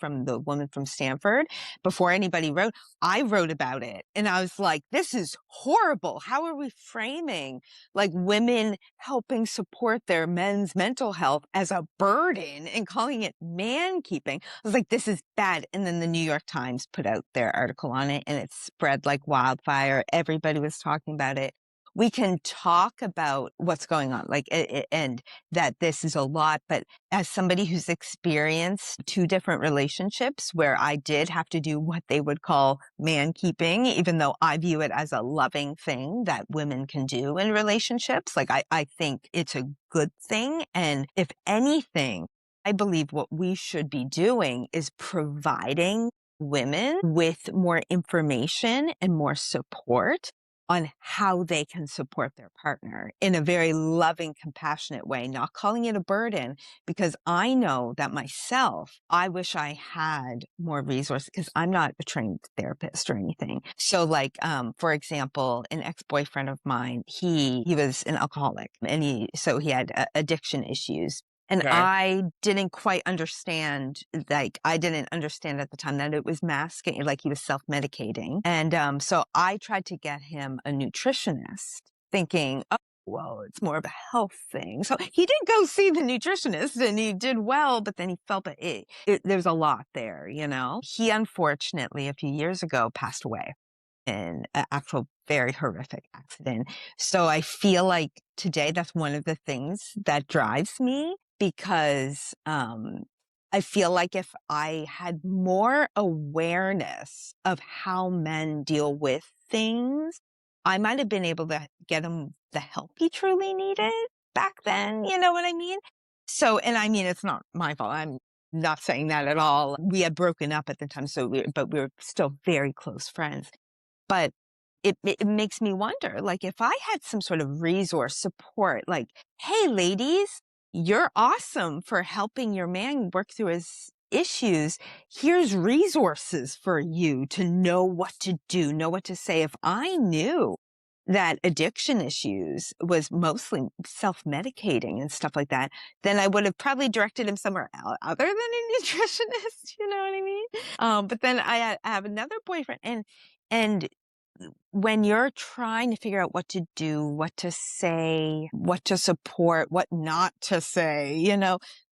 from the woman from Stanford, before anybody wrote, I wrote about it, and I was like, "This is horrible. How are we framing like women helping support their men's mental health as a burden and calling it man keeping?" I was like, this is bad. And then the New York Times put out their article on it and it spread like wildfire. Everybody was talking about it. We can talk about what's going on, like, and that this is a lot, but as somebody who's experienced 2 different relationships where I did have to do what they would call man keeping, even though I view it as a loving thing that women can do in relationships, like, I think it's a good thing. And if anything, I believe what we should be doing is providing women with more information and more support on how they can support their partner in a very loving, compassionate way, not calling it a burden, because I know that myself, I wish I had more resources because I'm not a trained therapist or anything. So, like, for example, an ex-boyfriend of mine, he was an alcoholic and he had addiction issues. And Okay. I didn't quite understand, like, I didn't understand at the time that it was masking, like he was self-medicating. And so I tried to get him a nutritionist, thinking, oh, well, it's more of a health thing. So he did go see the nutritionist and he did well, but then he felt that there's a lot there, you know? He unfortunately, a few years ago, passed away in an actual very horrific accident. So I feel like today that's one of the things that drives me because I feel like if I had more awareness of how men deal with things, I might have been able to get him the help he truly needed. back then. You know what I mean? So, and I mean, it's not my fault. I'm not saying that at all. We had broken up at the time, but we were still very close friends. But it makes me wonder, like, if I had some sort of resource support, like, "Hey, ladies, you're awesome for helping your man work through his issues. Here's resources for you to know what to do, know what to say." If I knew that addiction issues was mostly self-medicating and stuff like that, then I would have probably directed him somewhere other than a nutritionist, you know what I mean? But then I have another boyfriend, and when you're trying to figure out what to do, what to say, what to support, what not to say,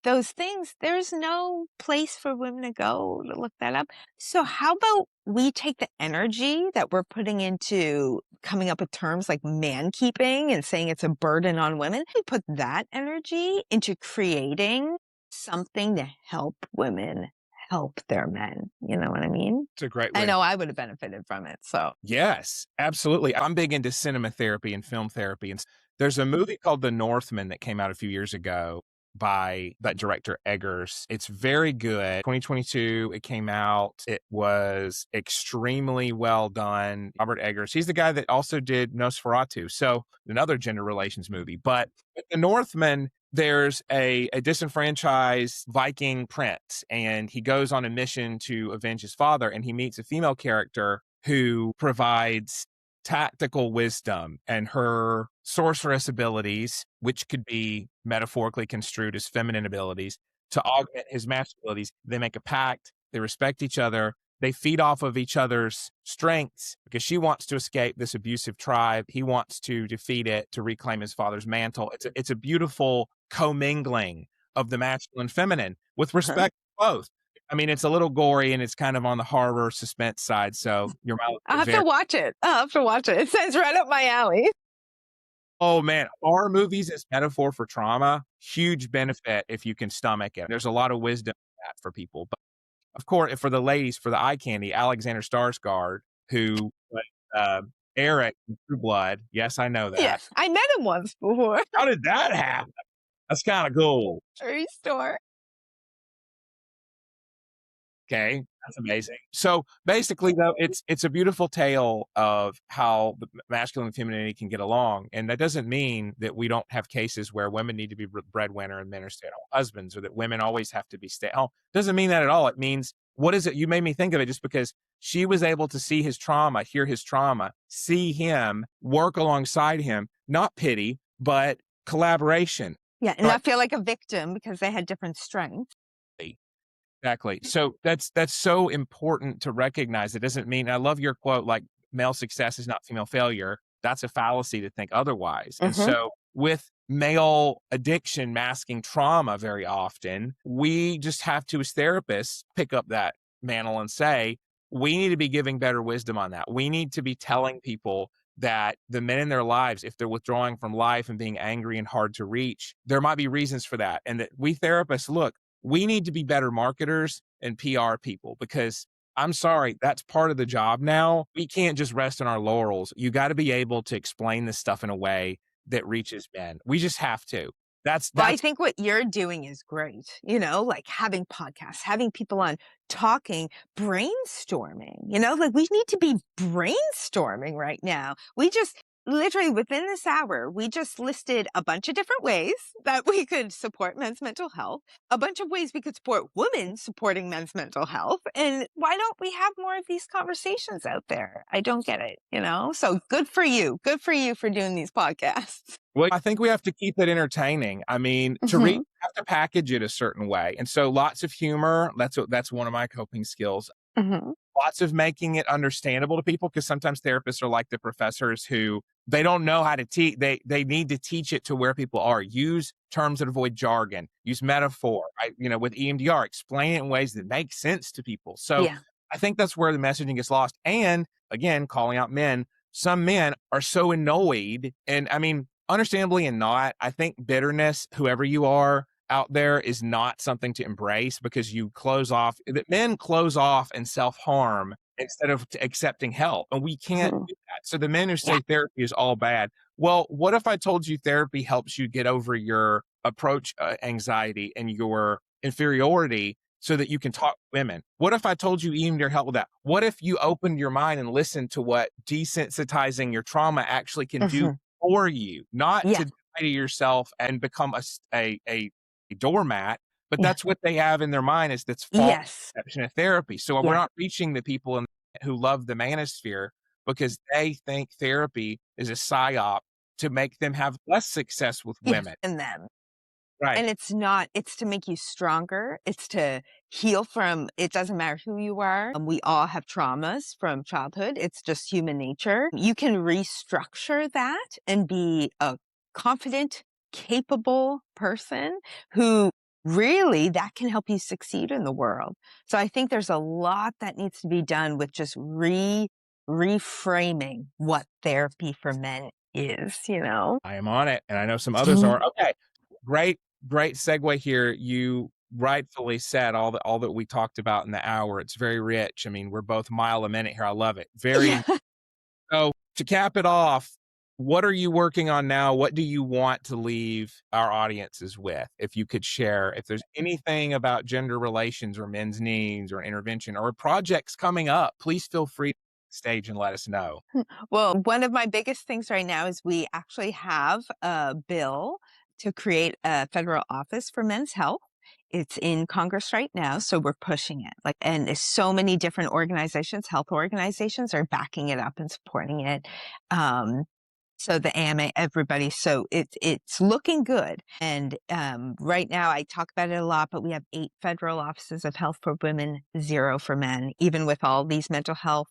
those things, there's no place for women to go to look that up. So how about we take the energy that we're putting into coming up with terms like man keeping and saying it's a burden on women, we put that energy into creating something to help women help their men. You know what I mean? It's a great I way. know I would have benefited from it. So, Yes, absolutely. I'm big into cinema therapy and film therapy. And there's a movie called The Northman that came out a few years ago by that director Eggers. It's very good. 2022, it came out. It was extremely well done. Robert Eggers, he's the guy that also did Nosferatu. So another gender relations movie. But with The Northman, there's a disenfranchised Viking prince, and he goes on a mission to avenge his father, and he meets a female character who provides tactical wisdom and her sorceress abilities, which could be metaphorically construed as feminine abilities, to augment his masculine abilities. They make a pact, they respect each other, they feed off of each other's strengths because she wants to escape this abusive tribe. He wants to defeat it to reclaim his father's mantle. It's a beautiful commingling of the masculine and feminine with uh-huh. respect for both. I mean, it's a little gory and it's kind of on the horror suspense side. So your mouth I'll is have to very, watch it. I'll have to watch it. It sounds right up my alley. oh man, horror movies as metaphor for trauma, huge benefit if you can stomach it. There's a lot of wisdom in that for people. But of course, for the ladies, for the eye candy, Alexander Skarsgård, who played, Eric in True Blood. Yes, I know that. Yes, I met him once before. How did that happen? That's kind of cool. True store. Okay, that's amazing. So basically, though, it's a beautiful tale of how the masculine and femininity can get along, and that doesn't mean that we don't have cases where women need to be breadwinner and men are stay-at-home husbands, or that women always have to be stay-at-home. Doesn't mean that at all. It means what is it? You made me think of it just because she was able to see his trauma, hear his trauma, see him, work alongside him, not pity, but collaboration. Yeah, and Right. not feel like a victim because they had different strengths. Exactly. So that's so important to recognize. It doesn't mean, I love your quote, like male success is not female failure. That's a fallacy to think otherwise. And Mm-hmm. so with male addiction masking trauma very often, we just have to, as therapists, pick up that mantle and say, we need to be giving better wisdom on that. We need to be telling people that the men in their lives, if they're withdrawing from life and being angry and hard to reach, there might be reasons for that. And that we therapists, look, we need to be better marketers and PR people because I'm sorry, that's part of the job now. We can't just rest on our laurels. You got to be able to explain this stuff in a way that reaches men. We just have to. That's Well, I that's think what you're doing is great, like having podcasts, having people on talking, brainstorming, like we need to be brainstorming right now. We just literally within this hour, we just listed a bunch of different ways that we could support men's mental health, a bunch of ways we could support women supporting men's mental health. And why don't we have more of these conversations out there? I don't get it, So good for you. Good for you for doing these podcasts. well, I think we have to keep it entertaining. I mean, to read, you have to package it a certain way. And so lots of humor, that's one of my coping skills. Mm-hmm. Lots of making it understandable to people because sometimes therapists are like the professors who they don't know how to teach. They need to teach it to where people are. Use terms that avoid jargon. Use metaphor. Right? With EMDR, explain it in ways that make sense to people. So Yeah. I think that's where the messaging gets lost. And again, calling out men. Some men are so annoyed, and I mean, understandably and not. I think bitterness, whoever you are out there, is not something to embrace because you close off. That men close off and self harm instead of accepting help, and we can't do that. So the men who Yeah. say therapy is all bad. Well, what if I told you therapy helps you get over your approach anxiety and your inferiority so that you can talk to women? What if I told you even your help with that? What if you opened your mind and listened to what desensitizing your trauma actually can do Mhm. for you, not Yeah. to die to yourself and become a doormat, but Yeah. that's what they have in their mind is that's false Yes. perception of therapy. So we're Yeah. not reaching the people who love the manosphere because they think therapy is a psyop to make them have less success with Yes. women. And them. Right. And it's not, it's to make you stronger. It's to heal from, it doesn't matter who you are. We all have traumas from childhood. It's just human nature. You can restructure that and be a confident, capable person who really that can help you succeed in the world. So I think there's a lot that needs to be done with just reframing what therapy for men is, you know? I am on it, and I know some others are. Okay. Great segue here. You rightfully said all that we talked about in the hour. It's very rich. I mean, we're both mile a minute here. I love it. Yeah. Very. So to cap it off, what are you working on now? What do you want to leave our audiences with? If you could share, if there's anything about gender relations or men's needs or intervention or projects coming up, please feel free to stage and let us know. Well, one of my biggest things right now is we actually have a bill to create a federal office for men's health. It's in Congress right now, so we're pushing it. Like, and there's so many different organizations, health organizations are backing it up and supporting it. Um, so the AMA, everybody. So it's looking good. And right now, I talk about it a lot, but we have 8 federal offices of health for women, 0 for men, even with all these mental health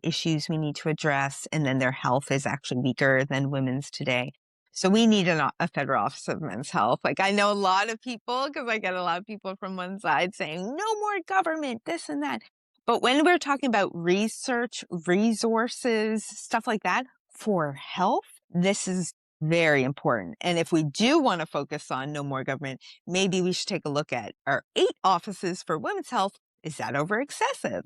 issues we need to address. And then their health is actually weaker than women's today. So we need a federal office of men's health. Like I know a lot of people, because I get a lot of people from one side saying, no more government, this and that. But when we're talking about research, resources, stuff like that for health, this is very important. And if we do want to focus on no more government, maybe we should take a look at our 8 offices for women's health. Is that over excessive?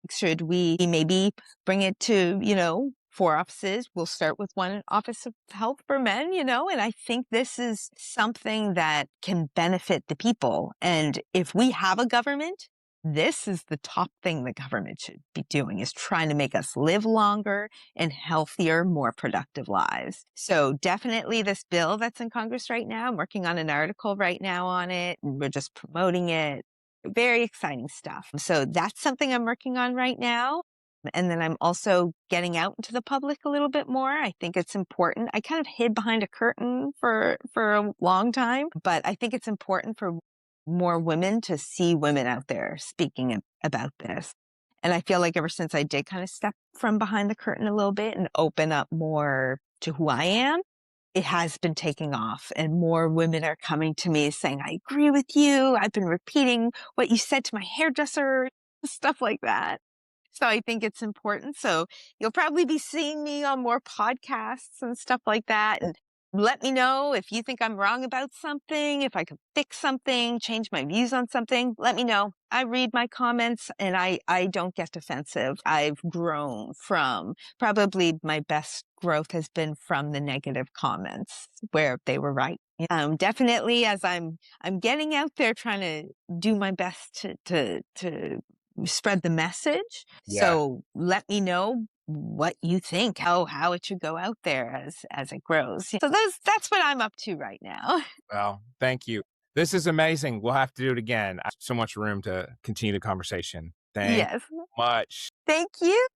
Should we maybe bring it to, 4 offices? We'll start with 1 office of health for men, and I think this is something that can benefit the people. And if we have a government, this is the top thing the government should be doing is trying to make us live longer and healthier, more productive lives. So definitely this bill that's in Congress right now, I'm working on an article right now on it, and we're just promoting it. Very exciting stuff. So that's something I'm working on right now. And then I'm also getting out into the public a little bit more. I think it's important. I kind of hid behind a curtain for a long time, but I think it's important for more women to see women out there speaking about this. And I feel like ever since I did kind of step from behind the curtain a little bit and open up more to who I am, it has been taking off and more women are coming to me saying, I agree with you. I've been repeating what you said to my hairdresser, stuff like that. So I think it's important. So you'll probably be seeing me on more podcasts and stuff like that. And let me know if you think I'm wrong about something, if I could fix something, change my views on something, let me know. I read my comments and I don't get defensive. I've grown from probably my best growth has been from the negative comments where they were right. Definitely as I'm getting out there trying to do my best to spread the message. Yeah. So let me know what you think, how it should go out there as it grows. So that's what I'm up to right now. Well, thank you. This is amazing. We'll have to do it again. So much room to continue the conversation. Thank Yes. you much. Thank you.